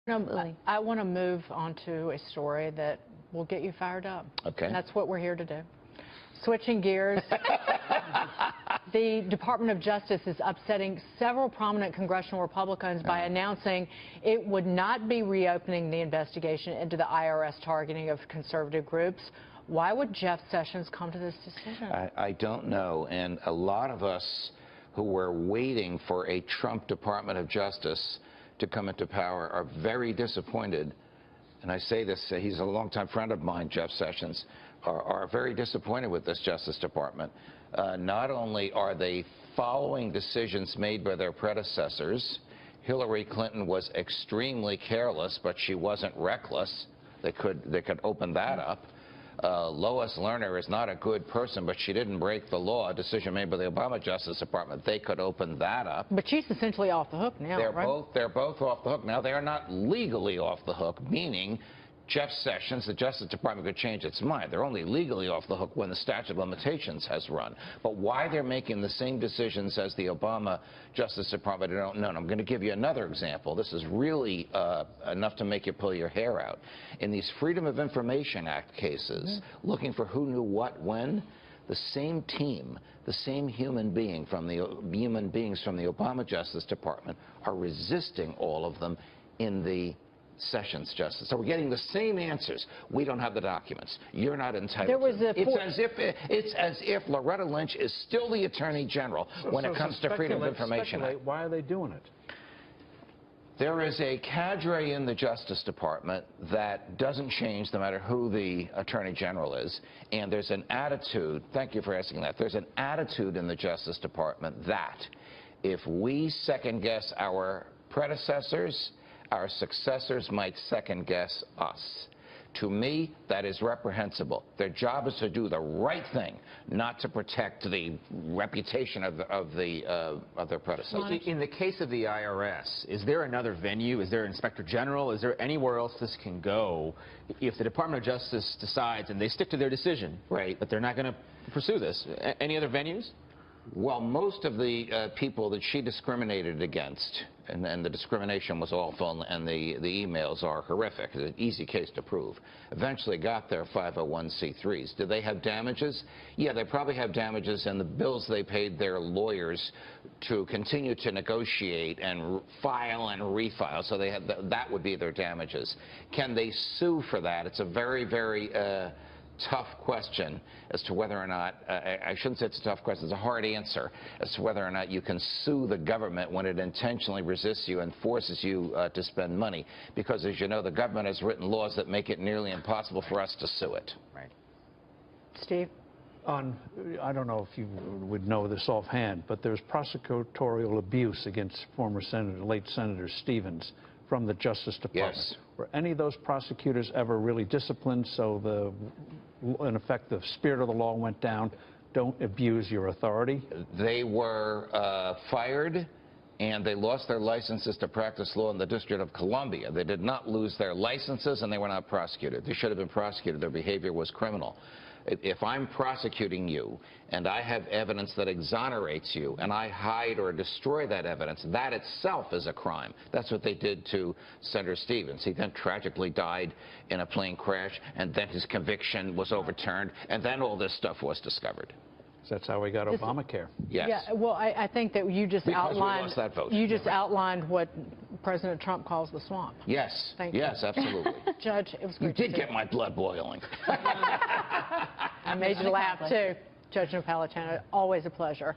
I want to move on to a story that will get you fired up. Okay. And that's what we're here to do. Switching gears, the Department of Justice is upsetting several prominent congressional Republicans by announcing it would not be reopening the investigation into the IRS targeting of conservative groups. Why would Jeff Sessions come to this decision? I don't know. And a lot of us who were waiting for a Trump Department of Justice to come into power are very disappointed. And I say this, he's a longtime friend of mine, Jeff Sessions, are very disappointed with this Justice Department. Not only are they following decisions made by their predecessors, Hillary Clinton was extremely careless, but she wasn't reckless. They could open that up. Lois Lerner is not a good person, but she didn't break the law. A decision made by the Obama Justice Department. They could open that up. But she's essentially off the hook now, right? They're both off the hook now. They are not legally off the hook, meaning Jeff Sessions, the Justice Department, could change its mind. They're only legally off the hook when the statute of limitations has run. But why they're making the same decisions as the Obama Justice Department, I don't know. And I'm going to give you another example. This is really enough to make you pull your hair out. In these Freedom of Information Act cases, looking for who knew what when, the same team, the same human beings from the Obama Justice Department are resisting all of them in the Sessions Justice. So we're getting the same answers. We don't have the documents. You're not entitled to them. It's as if Loretta Lynch is still the Attorney General when it comes to Freedom of Information Act. Why are they doing it? There is a cadre in the Justice Department that doesn't change no matter who the Attorney General is. And there's an attitude, thank you for asking that, there's an attitude in the Justice Department that if we second-guess our predecessors, our successors might second-guess us. To me, that is reprehensible. Their job is to do the right thing, not to protect the reputation of their predecessors. In the case of the IRS, is there another venue? Is there an Inspector General? Is there anywhere else this can go if the Department of Justice decides, and they stick to their decision, right, that they're not going to pursue this? Any other venues? Well, most of the people that she discriminated against, and the discrimination was awful, and the emails are horrific, it's an easy case to prove, eventually got their 501c3s. Do they have damages? Yeah, they probably have damages in the bills they paid their lawyers to continue to negotiate and file and refile, so they had that would be their damages. Can they sue for that? It's a very, very tough question as to whether or not, I shouldn't say it's a tough question, it's a hard answer as to whether or not you can sue the government when it intentionally resists you and forces you to spend money. Because, as you know, the government has written laws that make it nearly impossible for us to sue it. Right. Steve? I don't know if you would know this offhand, but there's prosecutorial abuse against former Senator, late Senator Stevens from the Justice Department. Yes. Were any of those prosecutors ever really disciplined so in effect, the spirit of the law went down? Don't abuse your authority? They were fired, and they lost their licenses to practice law in the District of Columbia. They did not lose their licenses, and they were not prosecuted. They should have been prosecuted. Their behavior was criminal. If I'm prosecuting you and I have evidence that exonerates you and I hide or destroy that evidence, that itself is a crime. That's what they did to Senator Stevens. He then tragically died in a plane crash, and then his conviction was overturned, and then all this stuff was discovered. That's how we got Obamacare. Yes. Yeah, well, I think that you just outlined what President Trump calls the swamp. Yes. Thank you. Yes, absolutely. Judge, it was great. You did get my blood boiling. I made you laugh, too. Judge Napolitano, always a pleasure.